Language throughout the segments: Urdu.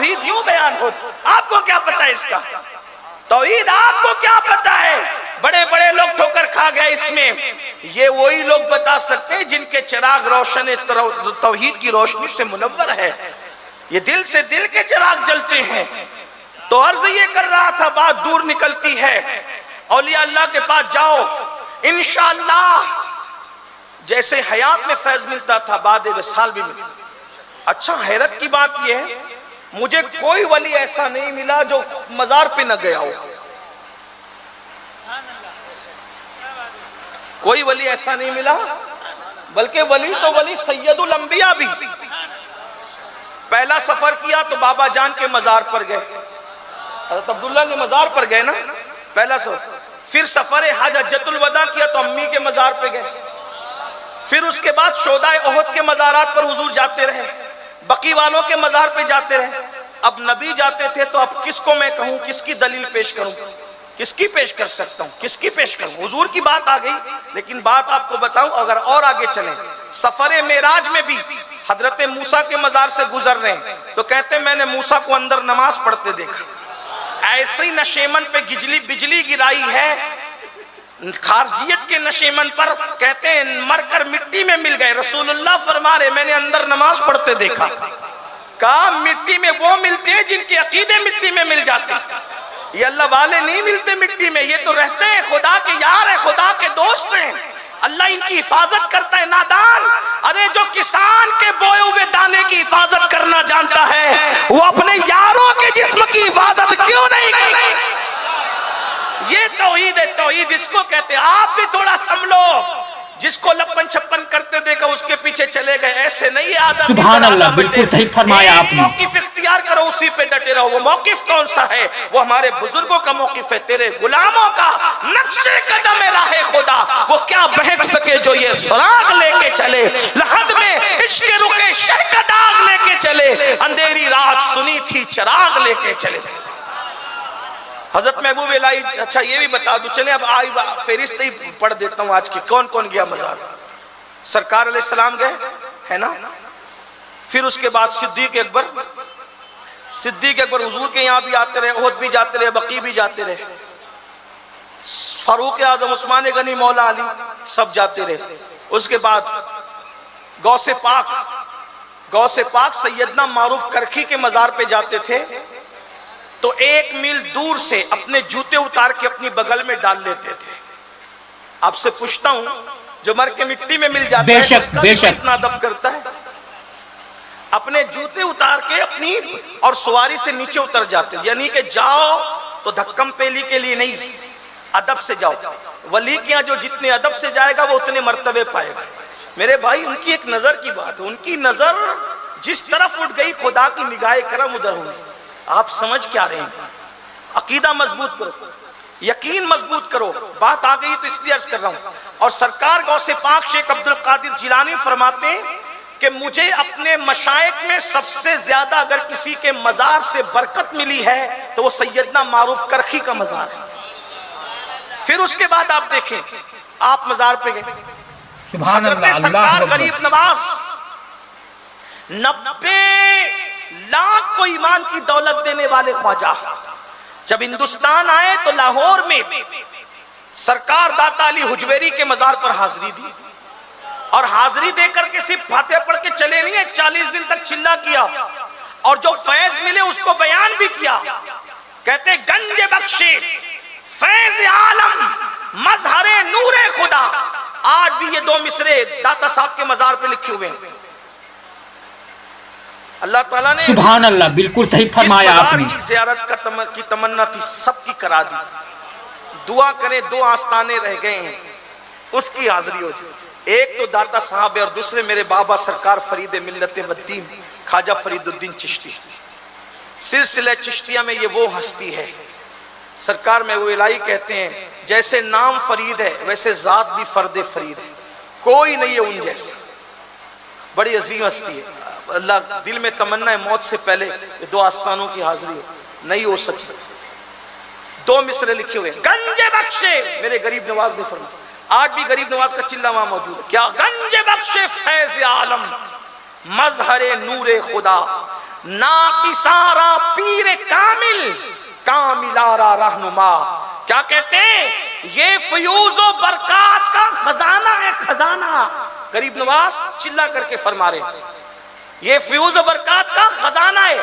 توحید یوں بیان ہوتا، آپ کو کیا پتا ہے اس کا توحید؟ آپ کو کیا پتا ہے؟ بڑے بڑے لوگ ٹھوکر کھا گئے اس میں، یہ وہی لوگ بتا سکتے ہیں جن کے چراغ روشن توحید کی روشنی سے منور ہے، یہ دل سے دل کے چراغ جلتے ہیں۔ تو عرض یہ کر رہا تھا، بات دور نکلتی ہے، اولیاء اللہ کے پاس جاؤ انشاءاللہ جیسے حیات میں فیض ملتا تھا بعد وصال بھی ملتا۔ اچھا حیرت کی بات یہ ہے، مجھے کوئی ولی ایسا نہیں ملا جو مزار پہ نہ گیا ہو، کوئی ولی ایسا نہیں ملا، بلکہ ولی تو ولی سید الانبیاء بھی۔ پہلا سفر کیا تو بابا جان کے مزار پر گئے، حضرت عبداللہ کے مزار پر گئے نا پہلا سفر، پھر سفر حج حجۃ الوداع کیا تو امی کے مزار پہ گئے، پھر اس کے بعد شہدائے احد کے مزارات پر حضور جاتے رہے، بقی والوں کے مزار پہ جاتے رہے۔ اب نبی جاتے تھے تو اب کس کو میں کہوں، کس کی دلیل پیش کروں، کس کی پیش کر سکتا ہوں، کس کی پیش کروں؟ حضور کی بات آ گئی، لیکن بات آپ کو بتاؤں اگر اور آگے چلیں، سفر معراج میں بھی حضرت موسیٰ کے مزار سے گزر رہے ہیں تو کہتے ہیں میں نے موسیٰ کو اندر نماز پڑھتے دیکھا، ایسی نشیمن پہ بجلی گرائی ہے، خارجیت کے نشیمن پر کہتے ہیں مر کر مٹی میں مل گئے۔ رسول اللہ فرما رہے میں نے اندر نماز پڑھتے دیکھا، کہا مٹی میں وہ ملتے ہیں جن کے عقیدے مٹی میں مل جاتے ہیں، یہ اللہ والے نہیں ملتے مٹی میں، یہ تو رہتے ہیں خدا کے یار ہیں، خدا کے دوست ہیں، اللہ ان کی حفاظت کرتا ہے۔ نادان، ارے جو کسان کے بوئے ہوئے دانے کی حفاظت کرنا جانتا ہے وہ اپنے یاروں کے جسم کی حفاظت کیوں نہیں کرے؟ یہ توحید ہے، توحید اس کو کہتے ہیں۔ آپ بھی تھوڑا سنبھلو، جس کو لپن چھپن کرتے دیکھا اس کے پیچھے چلے گئے، ایسے نہیں آدم۔ سبحان اللہ، بالکل صحیح فرمایا آپ نے۔ موقف اختیار کرو، اسی پہ ڈٹے رہو۔ وہ موقف کون سا ہے؟ وہ ہمارے بزرگوں کا موقف ہے، تیرے غلاموں کا نقش قدم راہ خدا، وہ کیا بہک سکے جو یہ سراغ لے کے چلے، لحد میں عشق رخ شہ کا داغ لے کے چلے، اندھیری رات سنی تھی چراغ لے کے چلے۔ حضرت محبوب الہی، اچھا یہ بھی بتا دوں، چلیں اب آئی فہرست ہی پڑھ دیتا ہوں آج کی، کون کون گیا مزار؟ سرکار علیہ السلام گئے ہے نا، پھر اس کے بعد صدیق اکبر حضور کے یہاں بھی آتے رہے، احد بھی جاتے رہے، بقی بھی جاتے رہے، فاروق اعظم، عثمان غنی، مولا علی سب جاتے رہے۔ اس کے بعد غوث پاک سیدنا معروف کرکھی کے مزار پہ جاتے تھے تو 1 میل دور سے اپنے جوتے اتار کے اپنی بغل میں ڈال لیتے تھے۔ آپ سے پوچھتا ہوں، جو مر کے مٹی میں مل جاتا ہے اس کا اتنا ادب کرتا ہے؟ اپنے جوتے اتار کے اپنی اور سواری سے نیچے اتر جاتے، یعنی کہ جاؤ تو دھکم پیلی کے لیے نہیں، ادب سے جاؤ۔ ولی کے یہاں جو جتنے ادب سے جائے گا وہ اتنے مرتبے پائے گا۔ میرے بھائی، ان کی ایک نظر کی بات ہے، ان کی نظر جس طرف اٹھ گئی خدا کی نگاہ کرم ادھر ہوئی۔ آپ سمجھ کیا رہے ہیں؟ عقیدہ مضبوط کرو، یقین مضبوط کرو۔ بات آ گئی تو اس لیے عرض کر رہا ہوں۔ اور سرکار غوث پاک شیخ عبد القادر جیلانی فرماتے ہیں کہ مجھے اپنے مشائخ میں سب سے زیادہ اگر کسی کے مزار سے برکت ملی ہے تو وہ سیدنا معروف کرکھی کا مزار ہے۔ پھر اس کے بعد آپ دیکھیں، آپ مزار پہ گئے، سبحان اللہ، حضرت سرکار اللہ غریب نواز 90 لاکھ کو ایمان کی دولت دینے والے خواجہ جب ہندوستان آئے تو لاہور میں سرکار داتا علی حجویری کے مزار پر حاضری دی، اور حاضری دے کر کے صرف فاتحہ پڑھ کے چلے نہیں، 40 دن تک چلا کیا، اور جو فیض ملے اس کو بیان بھی کیا۔ کہتے گنج بخشے فیض عالم مظہر نور خدا۔ آج بھی یہ 2 مصرے داتا صاحب کے مزار پہ لکھے ہوئے ہیں۔ اللہ تعالیٰ نے سبحان اللہ، بالکل صحیح فرمایا آپ نے۔ جس مزار کی زیارت کی تمنا تھی سب کی کرا دی۔ دعا کریں، 2 آستانے رہ گئے ہیں، اس کی حاضری ہو جائے۔ ایک تو داتا صاحب ہے اور دوسرے میرے بابا سرکار فرید ملت والدین خواجہ فرید الدین چشتی۔ سلسلہ چشتیہ میں یہ وہ ہستی ہے، سرکار میں وہ الہی کہتے ہیں جیسے نام فرید ہے ویسے ذات بھی فرد فرید ہے، کوئی نہیں ہے ان جیسا، بڑی عظیم ہستی ہے۔ اللہ دل میں تمنا ہے موت سے پہلے یہ 2 آستانوں کی حاضری ہو، نہیں ہو سکتی۔ 2 مصرے لکھے ہوئے، گنج بخشے، میرے غریب نواز نے فرمایا، آج بھی غریب نواز کا چلہ وہاں موجود ہے، کیا گنج بخشے فیض عالم مظہر نور خدا، ناقصارا پیر کامل کاملارا رہنما. کیا کہتے ہیں؟ یہ فیوز و برکات کا خزانہ ہے، خزانہ. غریب نواز چلا کر کے فرما رہے ہیں یہ فیوز و برکات کا خزانہ ہے،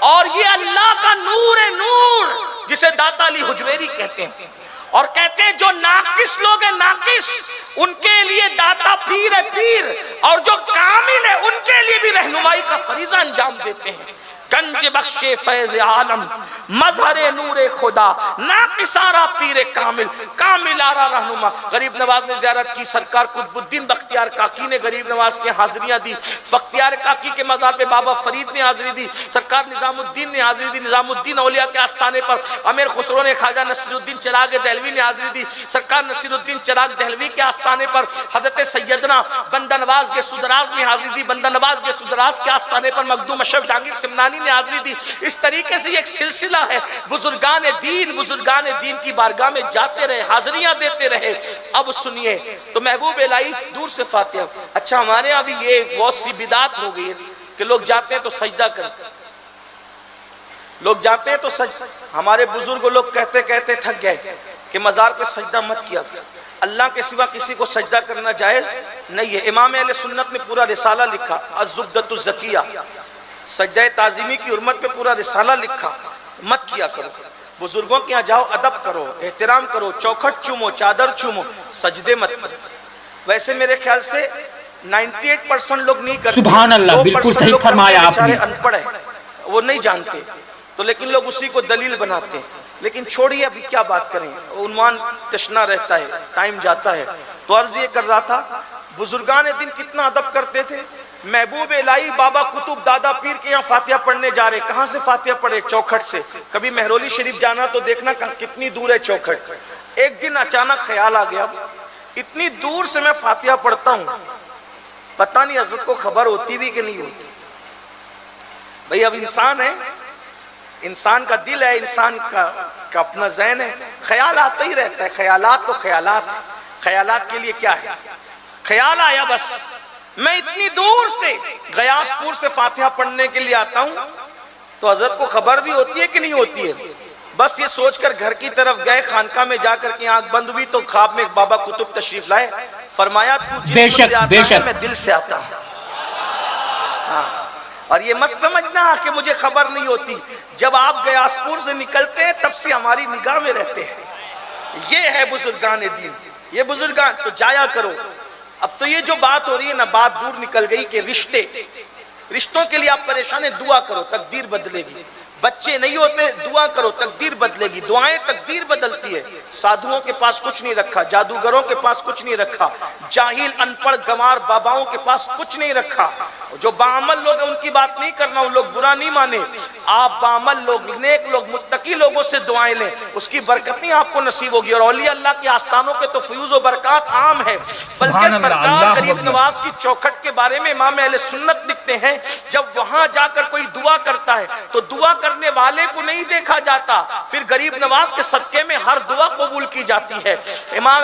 اور یہ اللہ کا نور ہے، نور جسے داتا علی حجویری کہتے ہیں. اور کہتے ہیں جو ناقص لوگ ہیں، ناقص، ان کے لیے داتا پیر ہے، پیر، اور جو کامل ہے ان کے لیے بھی رہنمائی کا فریضہ انجام دیتے ہیں. گنج بخش فیض عالم مظہر نور خدا ناقصارا پیر کامل کاملارا رہنما. غریب نواز نے زیارت کی، سرکار قطب الدین بختیار کاکی نے غریب نواز کے حاضریاں دی. بختیار کاکی کے مزار پہ بابا فرید نے حاضری دی، سرکار نظام الدین نے حاضری دی، نظام الدین اولیاء کے آستانے پر امیر خسرو نے خواجہ نصیر الدین چراغ دہلوی نے حاضری دی، سرکار نصیر الدین چراغ دہلوی کے آستانے پر حضرت سیدنا بندہ نواز کے سدراز نے حاضری دی، بندہ نواز کے سدراز کے آستانے پر مخدوم اشرف جہانگیر سمنانی نے حاضری دی. اس طریقے سے ایک سلسلہ ہے، بزرگان دین کی بارگاہ میں جاتے رہے، حاضریاں دیتے رہے. اب سنیے تو محبوب الہی دور سے فاتحہ. اچھا ہمارے یہاں بھی یہ بہت سی بدعت ہو گئی ہے کہ لوگ جاتے ہیں تو سجدہ کرتے، لوگ جاتے ہیں تو ہمارے بزرگ لوگ کہتے کہتے تھک گئے کہ مزار پہ سجدہ مت کیا، اللہ کے سوا کسی کو سجدہ کرنا جائز نہیں ہے. امام اہل سنت نے پورا رسالہ لکھا الزبدۃ الزکیہ، سجدہ تعظیمی کی حرمت پہ پورا رسالہ لکھا. مت کیا کرو، بزرگوں کے یہاں جاؤ، ادب کرو، احترام کرو، چوکھٹ چومو، چادر چومو، سجدے مت کرو. ویسے میرے خیال سے 98% لوگ نہیں کرتے، سبحان اللہ، بالکل صحیح فرمایا آپ نے. ان پڑھ ہیں وہ نہیں جانتے تو، لیکن لوگ اسی کو دلیل بناتے ہیں. لیکن چھوڑیے ابھی کیا بات کریں، عنوان تشنا رہتا ہے، ٹائم جاتا ہے. تو عرض یہ کر رہا تھا بزرگان دین کتنا ادب کرتے تھے. محبوب الہی بابا قطب دادا پیر کے یہاں فاتحہ پڑھنے جا رہے، کہاں سے فاتحہ پڑھے؟ چوکھٹ سے. کبھی مہرولی شریف جانا تو دیکھنا کتنی دور ہے چوکھٹ. ایک دن اچانک خیال آ گیا اتنی دور سے میں فاتحہ پڑھتا ہوں، پتہ نہیں حضرت کو خبر ہوتی بھی کہ نہیں ہوتی. بھئی اب انسان ہے، انسان کا دل ہے، انسان کا اپنا ذہن ہے، خیال آتا ہی رہتا ہے. خیالات تو خیالات ہیں، خیالات کے لیے کیا ہے؟ خیال آیا بس میں اتنی دور سے غیاث پور سے فاتحہ پڑھنے کے لیے آتا ہوں تو حضرت کو خبر بھی ہوتی ہے کہ نہیں ہوتی ہے؟ بس یہ سوچ کر گھر کی طرف گئے، خانقاہ میں جا کر کے آنکھ بند ہوئی تو خواب میں بابا قطب تشریف لائے. فرمایا تو جسم سے آتا ہے میں دل سے آتا ہوں. اور یہ مت سمجھنا کہ مجھے خبر نہیں ہوتی، جب آپ غیاث پور سے نکلتے ہیں تب سے ہماری نگاہ میں رہتے ہیں. یہ ہے بزرگان دین، یہ بزرگان. تو جایا کرو. اب تو یہ جو بات ہو رہی ہے نا، بات دور نکل گئی کہ رشتوں کے لیے آپ پریشان ہیں، دعا کرو تقدیر بدلے گی. بچے نہیں ہوتے، دعا کرو تقدیر بدلے گی. دعائیں تقدیر بدلتی ہے. سادھوؤں کے پاس کچھ نہیں رکھا، جادوگروں کے پاس کچھ نہیں رکھا، جاہل ان پڑھ گنوار باباؤں کے پاس کچھ نہیں رکھا. جو باعمل لوگ ہیں ان کی بات نہیں کرنا، ان لوگ برا نہیں مانے. آپ باعمل لوگ، نیک لوگ، متقی لوگوں سے دعائیں لیں، اس کی برکت نہیں آپ کو نصیب ہوگی. اور اولیاء اللہ کے آستانوں کے تو فیوز و برکات عام ہے. بلکہ سرکار غریب نواز کی چوکھٹ کے بارے میں امام اہل سنت لکھتے ہیں جب وہاں جا کر کوئی دعا کرتا ہے تو دعا کرنے والے کو نہیں دیکھا جاتا، پھر غریب نواز کے صدقے میں ہر دعا قبول کی جاتی ہے. امام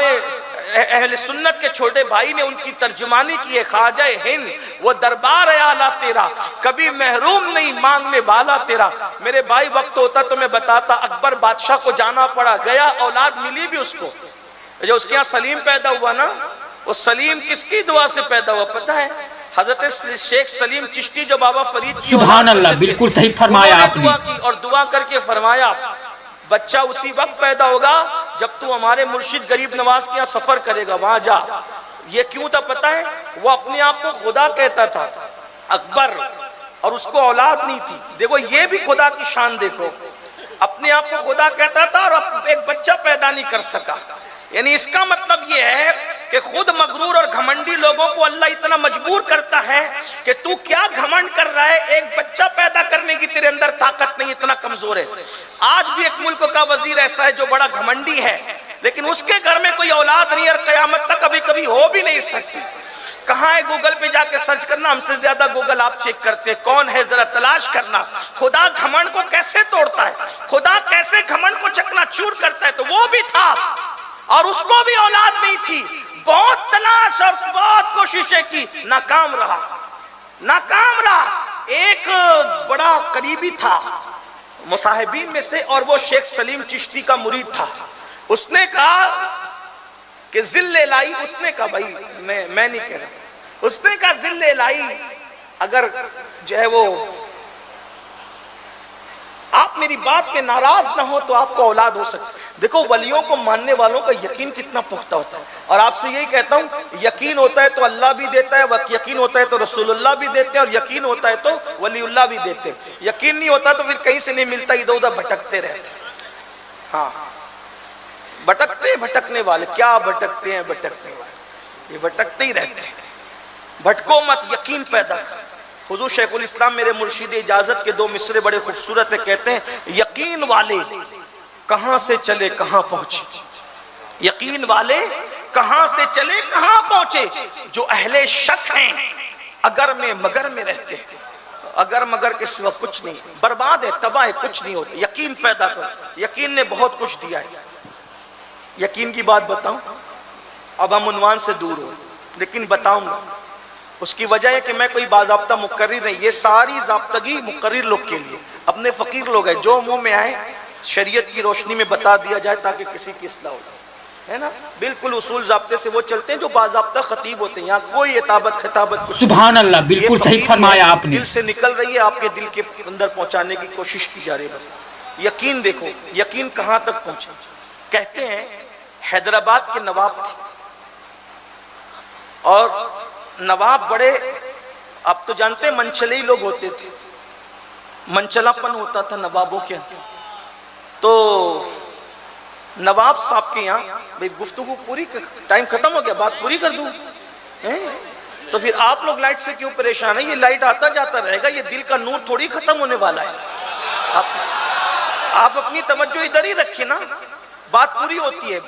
اہل سنت کے چھوٹے بھائی نے ان کی ترجمانی کی ہے، خواجہ ہند وہ دربار ہے اعلیٰ تیرا، کبھی محروم نہیں مانگنے والا تیرا. میرے بھائی وقت ہوتا تو میں بتاتا. اکبر بادشاہ کو جانا پڑا، گیا، اولاد ملی بھی اس کو. جو اس کے یہاں سلیم پیدا ہوا نا، وہ سلیم کس کی دعا سے پیدا ہوا پتہ ہے؟ حضرت شیخ سلیم چشتی جو بابا فرید کی سبحان اللہ، بالکل صحیح فرمایا آپ نے. دعا کی اور دعا کر کے فرمایا بچہ اسی وقت پیدا ہوگا جب تو ہمارے مرشد غریب نواز کے یہاں سفر کرے گا، وہاں جا. یہ کیوں تھا پتہ ہے؟ وہ اپنے آپ کو خدا کہتا تھا اکبر، اور اس کو اولاد نہیں تھی. دیکھو یہ بھی خدا کی شان دیکھو، اپنے آپ کو خدا کہتا تھا اور ایک بچہ پیدا نہیں کر سکا. یعنی اس کا مطلب یہ ہے کہ خود مغرور اور گھمنڈی لوگوں کو اللہ اتنا مجبور کرتا ہے کہ تو کیا گھمنڈ کر رہا ہے، ایک بچہ پیدا کرنے کی تیرے اندر طاقت نہیں، اتنا کمزور ہے. آج بھی ایک ملک کا وزیر ایسا ہے جو بڑا گھمنڈی ہے، لیکن اس کے گھر میں کوئی اولاد نہیں اور قیامت تک کبھی ہو بھی نہیں سکتی. کہاں ہے؟ گوگل پہ جا کے سرچ کرنا، ہم سے زیادہ گوگل آپ چیک کرتے ہیں. کون ہے ذرا تلاش کرنا. خدا گھمنڈ کو کیسے توڑتا ہے، خدا کیسے گھمنڈ کو چکنا چور کرتا ہے. تو وہ بھی تھا اور اس کو بھی اولاد نہیں تھی. بہت تلاش اور بہت کوششیں کی، ناکام رہا. ایک بڑا قریبی تھا مصاحبین میں سے، اور وہ شیخ سلیم چشتی کا مرید تھا. اس نے کہا کہ ذل الہی، اس نے کہا بھائی میں نہیں کہہ رہا، اس نے کہا ذل الہی اگر جو ہے وہ آپ میری بات پہ ناراض نہ ہو تو آپ کو اولاد ہو سکتی. دیکھو ولیوں کو ماننے والوں کا یقین کتنا پختہ ہوتا ہے. اور آپ سے یہی کہتا ہوں، یقین ہوتا ہے تو اللہ بھی دیتا ہے، یقین ہوتا ہے تو رسول اللہ بھی دیتے ہیں، اور یقین ہوتا ہے تو ولی اللہ بھی دیتے ہیں. یقین نہیں ہوتا تو پھر کہیں سے نہیں ملتا، ادھر ادھر بھٹکتے رہتے. ہاں بھٹکنے والے کیا بھٹکتے ہیں، بھٹکنے والے یہ بھٹکتے ہی رہتے ہیں. بھٹکو مت، یقین پیدا کر. حضور شیخ الاسلام میرے مرشد اجازت کے دو مصرے بڑے خوبصورت ہے، کہتے ہیں یقین والے کہاں سے چلے کہاں پہنچے. یقین والے کہاں سے چلے کہاں پہنچے. جو اہل شک ہیں اگر میں مگر میں رہتے ہیں، اگر مگر کے سوا کچھ نہیں، برباد ہے، تباہ ہے، کچھ نہیں ہوتا. یقین پیدا کر. یقین نے بہت کچھ دیا ہے. یقین کی بات بتاؤں، اب ہم عنوان سے دور ہوں لیکن بتاؤں گا. اس کی وجہ ہے کہ میں کوئی باضابطہ مقرر نہیں، یہ ساری ضابطگی مقرر لوگ کے لیے، اپنے فقیر لوگ ہیں، جو منہ میں آئے شریعت کی روشنی میں بتا دیا جائے تاکہ کسی کی اصلاح ہو ہے نا. بالکل اصول ضابطے سے وہ چلتے ہیں جو باضابطہ خطیب ہوتے ہیں. یہاں کوئی اطابت خطابت کچھ. سبحان اللہ، بالکل صحیح فرمایا آپ نے. دل سے نکل رہی ہے، آپ کے دل کے اندر پہنچانے کی کوشش کی جا رہی ہے. بس یقین دیکھو، یقین کہاں تک پہنچا. کہتے ہیں حیدرآباد کے نواب تھے، اور نواب بڑے، آپ تو جانتے ہیں منچلے ہی لوگ ہوتے تھے، منچلا پن ہوتا تھا نوابوں کے اندر. تو نواب صاحب کے یہاں بھئی گفتگو پوری، ٹائم ختم ہو گیا، بات پوری کر دوں. تو پھر آپ لوگ لائٹ سے کیوں پریشان ہیں؟ یہ لائٹ آتا جاتا رہے گا، یہ دل کا نور تھوڑی ختم ہونے والا ہے. آپ اپنی توجہ ادھر ہی رکھیں نا، بات پوری ہوتی ہے.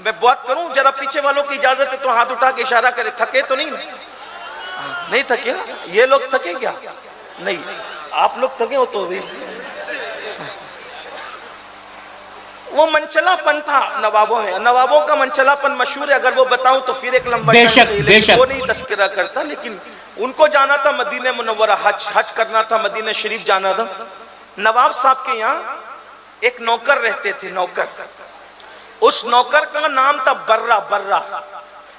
میں بات کروں، ذرا پیچھے والوں کی اجازت ہے تو ہاتھ اٹھا کے اشارہ کرے. تھکے تو نہیں تھکے؟ یہ لوگ تھکے کیا؟ نہیں، آپ لوگ تھکے ہو تو بھی. وہ منچلا پن تھا نوابوں میں. نوابوں کا منچلا پن مشہور ہے، اگر وہ بتاؤں تو پھر ایک لمبا ٹائم چاہیے، وہ نہیں تذکرہ کرتا. لیکن ان کو جانا تھا مدینہ منورہ، حج کرنا تھا، مدینہ شریف جانا تھا. نواب صاحب کے یہاں ایک نوکر رہتے تھے. نوکر، اس نوکر کا نام تھا برہ.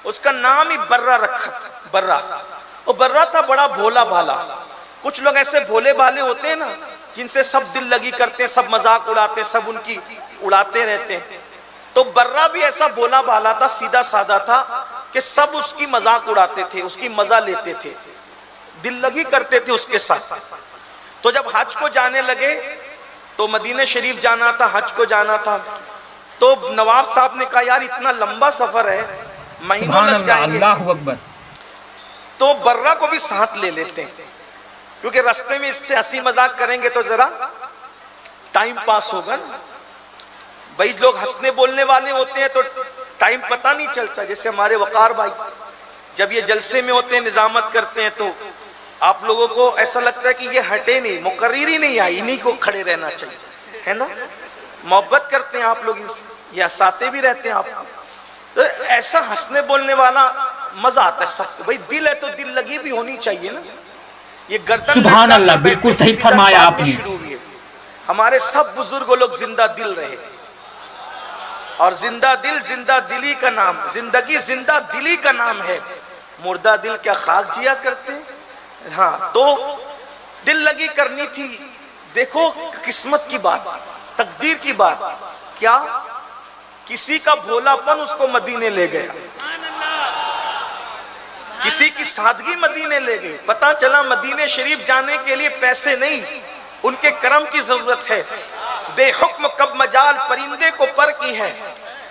اس کا نام ہی برہ رکھا، برہ. وہ برہ تھا بڑا بھولا بھالا. کچھ لوگ ایسے بھولے بھالے ہوتے ہیں نا جن سے سب دل لگی کرتے ہیں، سب مذاق اڑاتے ہیں، سب ان کی اڑاتے رہتے ہیں. تو برہ بھی ایسا بھولا بھالا تھا، سیدھا سادہ تھا کہ سب اس کی مذاق اڑاتے تھے، اس کی مزہ لیتے تھے، دل لگی کرتے تھے اس کے ساتھ. تو جب حج کو جانے لگے تو مدینہ شریف جانا تھا، حج کو جانا تھا. تو نواب صاحب نے کہا یار اتنا لمبا سفر ہے، مہینوں لگ جائیں گے. اللہ اکبر. تو برہ کو بھی ساتھ لے لیتے ہیں، کیونکہ راستے میں اس سے ہنسی مذاق کریں گے تو ذرا ٹائم پاس ہوگا. بھائی لوگ ہنسنے بولنے والے ہوتے ہیں تو ٹائم پتہ نہیں چلتا. جیسے ہمارے وقار بھائی جب یہ جلسے میں ہوتے ہیں، نظامت کرتے ہیں، تو آپ لوگوں کو ایسا لگتا ہے کہ یہ ہٹے نہیں، مقرر ہی نہیں آئی، انہی کو کھڑے رہنا چاہیے، ہے نا. محبت کرتے ہیں آپ لوگ ان سے، یہ ہنساتے بھی رہتے ہیں آپ. تو ایسا ہنسنے بولنے والا مزہ آتا ہے سب سے. بھائی دل ہے تو دل لگی بھی ہونی چاہیے نا. یہ گردن سبحان اللہ، بالکل صحیح فرمایا آپ نے. شروع ہوئی ہے. ہمارے سب بزرگ لوگ زندہ دل رہے، اور زندہ دلی کا نام، زندگی زندہ دلی کا نام ہے. مردہ دل کیا خاک جیا کرتے ہیں؟ ہاں، تو دل لگی کرنی تھی. دیکھو قسمت کی بات، تقدیر کی بات. کیا کسی کا بھولا پن اس کو مدینے لے گیا، کسی کی سادگی مدینے لے گئی. پتا چلا مدینے شریف جانے کے لیے پیسے نہیں، ان کے کرم کی ضرورت ہے. بے حکم کب مجال پرندے کو پر کی ہے.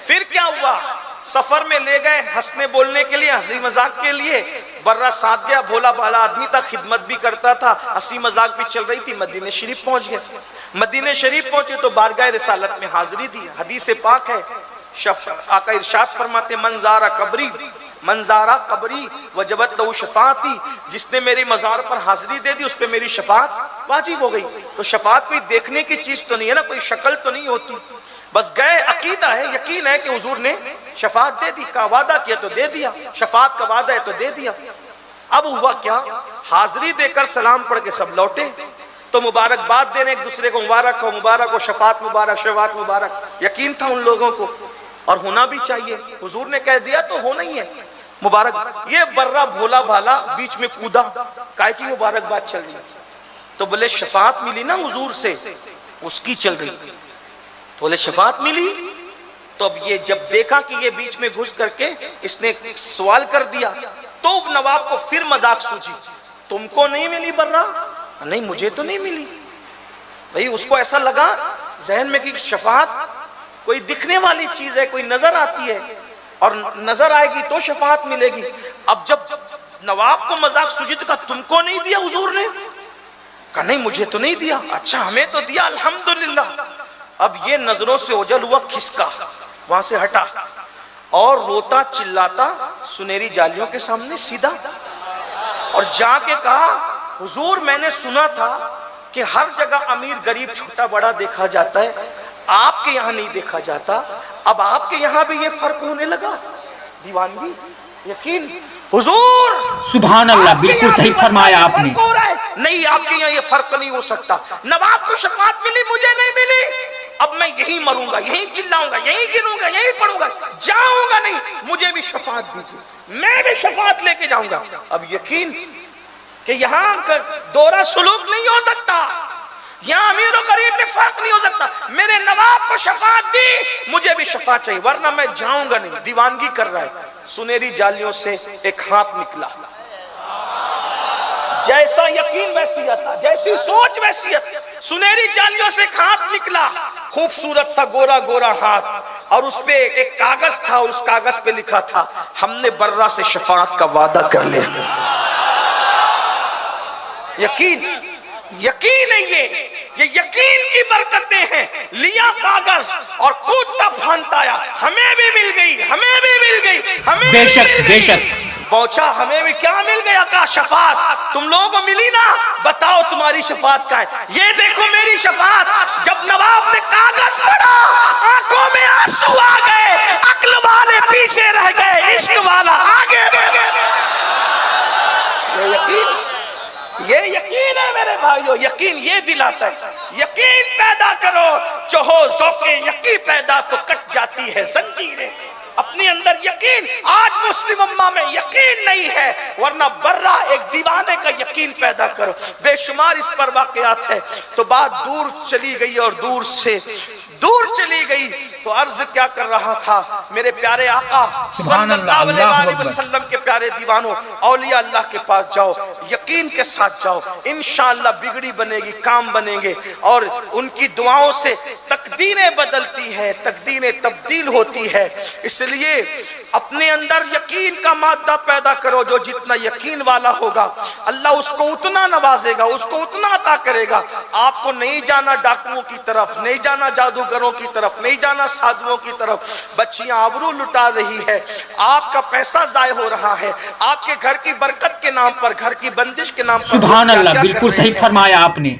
پھر کیا ہوا؟ سفر میں لے گئے ہنسنے بولنے کے لیے، ہنسی مذاق کے لیے. برہ ساتھ گیا، بھولا بھالا آدمی تھا، خدمت بھی کرتا تھا، ہنسی مذاق بھی چل رہی تھی. مدینہ شریف پہنچ گئے. مدینہ شریف پہنچے تو بارگاہ رسالت میں حاضری دی. حدیث پاک ہے، آقا ارشاد فرماتے من زارا قبری وجبت لہو شفاعتی. جس نے میری مزار پر حاضری دے دی اس پہ میری شفاعت واجب ہو گئی. تو شفاعت کوئی دیکھنے کی چیز تو نہیں ہے نا، کوئی شکل تو نہیں ہوتی. بس گئے، عقیدہ ہے، یقین ہے کہ حضور نے شفاعت دے دی. کا وعدہ کیا تو دے دیا، شفاعت کا وعدہ ہے تو دے دیا. اب ہوا کیا، حاضری دے کر سلام پڑھ کے سب لوٹے تو مبارکباد دینے ایک دوسرے کو، مبارک ہو، شفاعت مبارک، شفاعت مبارک۔ یقین تھا ان لوگوں کو، اور ہونا بھی چاہیے، حضور نے کہہ دیا تو ہونا ہی ہے مبارک۔ یہ برہ بھولا بھالا بیچ میں کودا، کائے کی مبارکباد چل رہی، تو بولے شفاعت ملی نا حضور سے، اس کی چل رہی، تو بولے شفاعت ملی۔ تو اب یہ جب دیکھا کہ یہ بیچ میں گھس کر کے اس نے سوال کر دیا تو نواب کو پھر مذاق سوچی، تم کو نہیں ملی برہ؟ نہیں مجھے تو نہیں ملی۔ بھئی اس کو ایسا لگا ذہن میں کہ شفاعت کوئی دکھنے والی چیز ہے، کوئی نظر آتی ہے، اور نظر آئے گی تو شفاعت ملے گی۔ اب جب نواب کو مذاق سوچی تو کہا تم کو نہیں دیا حضور نے؟ کہا نہیں مجھے تو نہیں دیا۔ اچھا ہمیں تو دیا، الحمدللہ۔ اب یہ نظروں سے اوجھل ہوا، کھسکا، وہاں سے ہٹا اور روتا چلاتا سنہری جالیوں کے سامنے سیدھا، اور جا کے کہا حضور میں نے سنا تھا کہ ہر جگہ امیر غریب چھوٹا بڑا دیکھا جاتا ہے، آپ کے یہاں نہیں دیکھا جاتا، اب آپ کے یہاں بھی یہ فرق ہونے لگا۔ دیوانگی، یقین، حضور سبحان اللہ، بالکل صحیح فرمایا آپ نے۔ نہیں آپ کے یہاں یہ فرق نہیں ہو سکتا، نواب کو شفاعت ملی مجھے نہیں ملی، اب میں یہی مروں گا، یہی چلاؤں گا، یہی گروں گا، یہی پڑھوں گا، جاؤں گا نہیں، مجھے بھی شفاعت دیجیے، میں بھی شفاعت لے کے جاؤں گا۔ اب یقین کہ یہاں دورہ سلوک نہیں ہو سکتا، یہاں امیر و غریب میں فرق نہیں ہو سکتا، میرے نواب کو شفاعت دی، مجھے بھی شفاعت چاہیے، ورنہ میں جاؤں گا نہیں۔ دیوانگی کر رہا ہے، سنہری جالیوں سے ایک ہاتھ نکلا، جیسا یقین ویسی عطا، جیسی سوچ ویسی عطا، سنہری جالیوں سے ایک ہاتھ نکلا، خوبصورت سا گورا گورا ہاتھ، اور اس پہ ایک کاغذ تھا، اور اس کاغذ پہ لکھا تھا ہم نے برہ سے شفاعت کا وعدہ کر لیا۔ یقین، یقین ہے یہ یقین کی برکتیں ہیں۔ لیا کاغذ اور کودتا پھانتا آیا، ہمیں بھی مل گئی، ہمیں بھی مل گئی، ہمیں بھی مل گئی۔ پہنچا ہمیں بھی کیا مل گیا؟ کہا شفاعت، تم لوگوں کو ملی نا، بتاؤ تمہاری شفاعت کا ہے؟ یہ دیکھو میری شفاعت۔ جب نواب نے کاغذ پڑھا آنکھوں میں آنسو آ گئے، عقل والے پیچھے رہ گئے، عشق والا آگے بڑھ گئے۔ یہ یقین، یہ یقین ہے میرے بھائیو، یقین یہ دلاتا ہے۔ یقین پیدا کرو، جو ہو ذوق یقین پیدا تو کٹ جاتی ہے زنجیریں۔ اپنے اندر یقین، آج مسلم امہ میں یقین نہیں ہے، ورنہ برہ ایک دیوانے کا یقین پیدا کرو۔ بے شمار اس پر واقعات ہے، تو بات دور چلی گئی اور دور سے دور چلی گئی، تو عرض کیا کر رہا تھا میرے پیارے آقا صلی اللہ علیہ وسلم کے پیارے دیوانوں، اولیاء اللہ کے پاس جاؤ، یقین کے ساتھ جاؤ، انشاءاللہ بگڑی بنے گی، کام بنیں گے، اور ان کی دعاؤں سے تقدیریں بدلتی ہیں، تقدیریں تبدیل ہوتی ہے۔ اس لیے اپنے اندر یقین کا مادہ پیدا کرو، جو جتنا یقین والا ہوگا اللہ اس کو اتنا نوازے گا، اس کو اتنا عطا کرے گا۔ آپ کو نہیں جانا ڈاکوؤں کی طرف، نہیں جانا جادوگروں کی طرف، نہیں جانا سادھوؤں کی طرف۔ بچیاں آبرو لٹا رہی ہے، آپ کا پیسہ ضائع ہو رہا ہے، آپ کے گھر کی برکت کے نام پر، گھر کی بندش کے نام پر۔ سبحان اللہ، بالکل صحیح فرمایا آپ نے۔